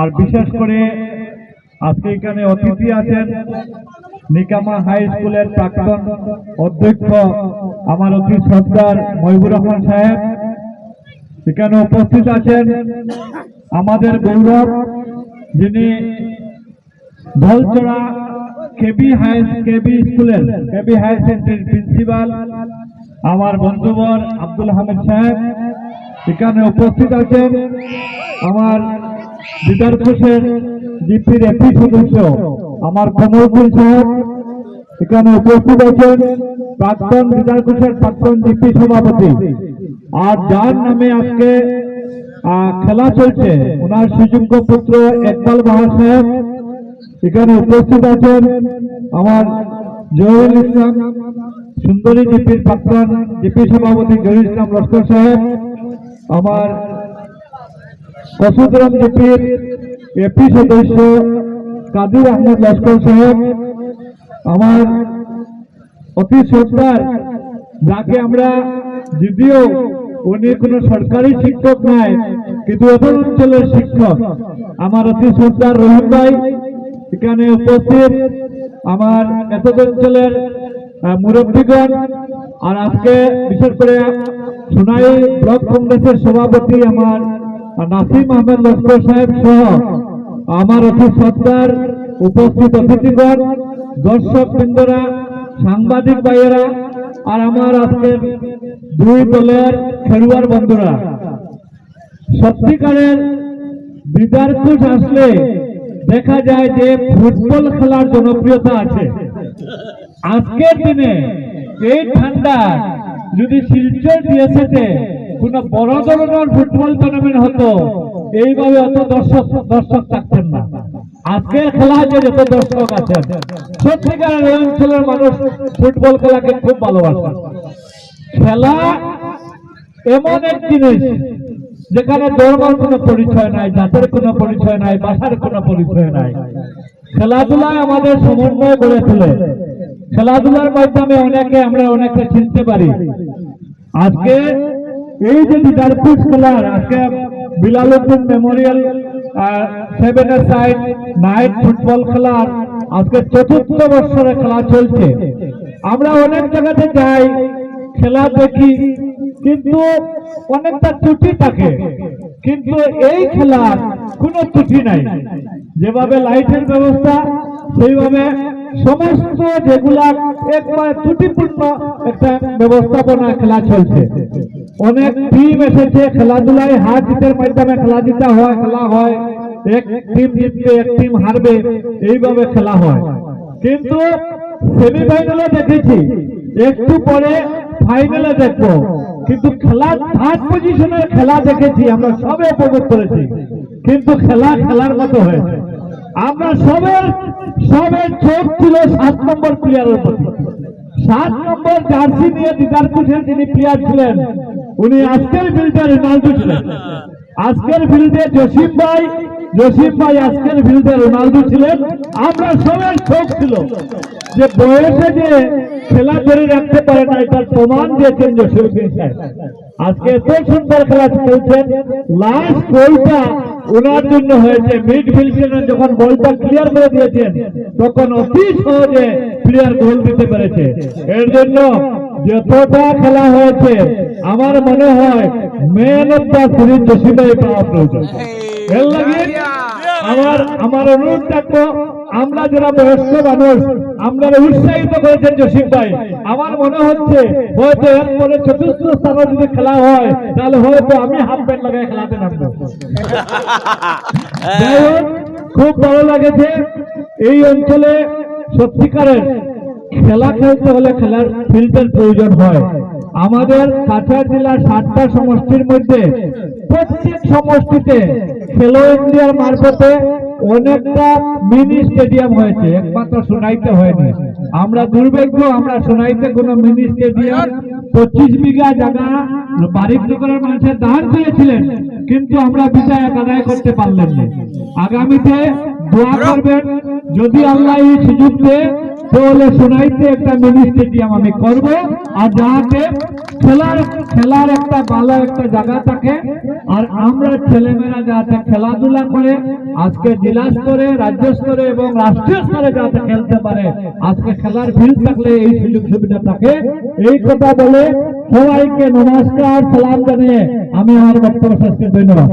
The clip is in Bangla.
আর বিশেষ করে আজকে এখানে অতিথি আছেন নিকামা হাই স্কুলের প্রাক্তন অধ্যক্ষ আমার অতি শ্রদ্ধার মহিবুর রহমান সাহেব, এখানে উপস্থিত আছেন আমাদের গৌরব যিনি ধলচড়া কেবি স্কুলের কেবি হাই সেকেন্ডারির প্রিন্সিপাল আমার বন্ধুবর আব্দুল হামিদ সাহেব, এখানে উপস্থিত আছেন আমার দিদারপুরের জিপির এপি সদস্য আমার কমলপুর সাহেব, এখানে উপস্থিত আছেন প্রাক্তন দিদারপুরের প্রাক্তন জিপি সভাপতি, আর যার নামে আজকে খেলা চলছে ওনার সুযোগ্য পুত্র একবাল বাহার সাহেব, এখানে উপস্থিত আছেন আমার জহিরুল ইসলাম সুন্দরী জিপির প্রাক্তন জিপি সভাপতি জহিরুল ইসলাম লস্কর সাহেব, আমার কসুদরম জিপির এপি সদস্য কাদির আহমেদ লস্কর সাহেব, আমার অতি শ্রদ্ধার যাকে আমরা যদিও উনি কোনো সরকারি শিক্ষক নয় কিন্তু অপর অঞ্চলের শিক্ষক আমার অতি শ্রদ্ধার রহিম ভাই, এখানে উপস্থিত আমার এতদ অঞ্চলের মুরব্বীগণ, আর আজকে বিশেষ করে সোনাই ব্লক কংগ্রেসের সভাপতি আমার নাসিম আহমেদ লস্কর সাহেব সহ আমার অতি শ্রদ্ধার উপস্থিত অতিথিগণ, দর্শক বৃন্দরা, সাংবাদিক ভাইয়েরা, আর আমার আজকের দুই দলের খেলোয়াড় বন্ধুরা, সত্যিকারের দিদারপুর আসলে দেখা যায় যে ফুটবল খেলার জনপ্রিয়তা আছে। আজকের দিনে এই ঠান্ডা যদি শিলচর দিয়েছে কোন বড় ধরনের ফুটবল টুর্নামেন্ট হতো এইভাবে অত দর্শক থাকতেন না। আজকের খেলা যে যত দর্শক আছেন সত্যিকারের এই অঞ্চলের মানুষ ফুটবল খেলাকে খুব ভালোবাসে। খেলা এমন এক জিনিস যেখানে ধর্মের কোনো পরিচয় নাই, জাতের কোনো পরিচয় নাই, ভাষার কোনো পরিচয় নাই। খেলাধুলায় আমাদের সমন্বয় গড়ে তোলে। খেলাধুলার মাধ্যমে আমরা অনেকে চিনতে পারি। আজকে এই যে দিদারপুর খেলার আজকে বিলালউদ্দিন মেমোরিয়াল 7 সাইড নাইট ফুটবল খেলার আজকে ৪র্থ বর্ষের খেলা চলছে। আমরা অনেক জায়গাতে যাই, খেলা দেখি, কিন্তু অনেকটা ত্রুটি থাকে, কিন্তু এই খেলার কোনো ত্রুটি নাই। যেভাবে লাইটের ব্যবস্থা সেইভাবে সমস্ত যেগুলা একবার ত্রুটিপূর্ণ একটা ব্যবস্থাপনা খেলা চলছে। অনেক টিম এসেছে, খেলাধুলায় হার জিতের মাধ্যমে খেলা হয়, এক টিম জিতবে এক টিম হারবে, এইভাবে খেলা হয়। কিন্তু সেমিফাইনালে দেখেছি, একটু পরে ফাইনালে দেখবো, কিন্তু খেলার থার্ড পজিশনের খেলা দেখেছি, আমরা সবে উপভোগ করেছি, কিন্তু খেলার মতো হয়েছে। আমরা সবের চোখ ছিল 7 নম্বর প্লেয়ারের প্রতি। 7 নম্বর জার্সি নিয়ে দিদারপুরের যিনি প্লেয়ার ছিলেন উনি আজকের ফিল্ডে রোনাল্ডো ছিলেন। আজকের ফিল্ডে জসিম ভাই আজকের ফিল্ডে রোনাল্ডো ছিলেন। আমরা সবের চোখ ছিল যে বয়সে যে খেলা ধরে রাখতে পারে না, এটার প্রমাণ দিয়েছেন জসিম সাহেব। আজকে এত সুন্দর খেলা চলছেন, লাস্ট গোলটা ওনার জন্য হয়েছে। মিডফিল্ডে যখন বলটা ক্লিয়ার করে দিয়েছেন তখন অতি সহজে প্লেয়ার গোল দিতে পেরেছে। এর জন্য যতটা খেলা হয়েছে আমার মনে হয় man of the series Jasim ভাই পাওয়া প্রয়োজন। এর লাগে আমার অনুরোধ থাকবো, আমরা যারা বয়স্ক মানুষ আমরা উৎসাহিত করেছেন জসিম ভাই। আমার মনে হচ্ছে হয়তো এরপরে ৪র্থ স্থানে যদি খেলা হয় তাহলে হয়তো আমি হাফ প্যান্ট লাগাই খেলাতে নামবো। যাই হোক, খুব ভালো লাগেছে। এই অঞ্চলে সত্যিকারের খেলা খেলতে হলে খেলার ফিল্ডের প্রয়োজন হয়। আমাদের কাছাড় জেলার 7টা সমষ্টির মধ্যে প্রত্যেক সমষ্টিতে খেলো ইন্ডিয়ার মারফতে অনেকটা মিনি স্টেডিয়াম হয়েছে, একমাত্র সোনাইতে হয়নি। আমরা দুর্ভাগ্য, আমরা সোনাইতে কোনো মিনি স্টেডিয়াম 25 বিঘা জায়গা বারিকনগরের মানুষের দান দিয়েছিলেন, কিন্তু আমরা বিজয় আদায় করতে পারলেন না। আগামীতে দোয়া করবেন, যদি আল্লাহ এই সুযোগ দেয় তাহলে সোনাইতে একটা মিনি স্টেডিয়াম আমি করব, আর যাতে খেলার একটা ভালো একটা জায়গা থাকে, আর আমরা ছেলেমেয়েরা যাতে খেলাধুলা করে আজকে জেলা স্তরে, রাজ্য স্তরে এবং রাষ্ট্রীয় স্তরে যাতে খেলতে পারে, আজকে খেলার ফিল্ড থাকলে এই সুযোগ সুবিধা থাকে। এই কথা বলে সবাইকে নমস্কার, সালাম জানিয়ে আমি আমার বক্তব্য শেষ করছি। ধন্যবাদ।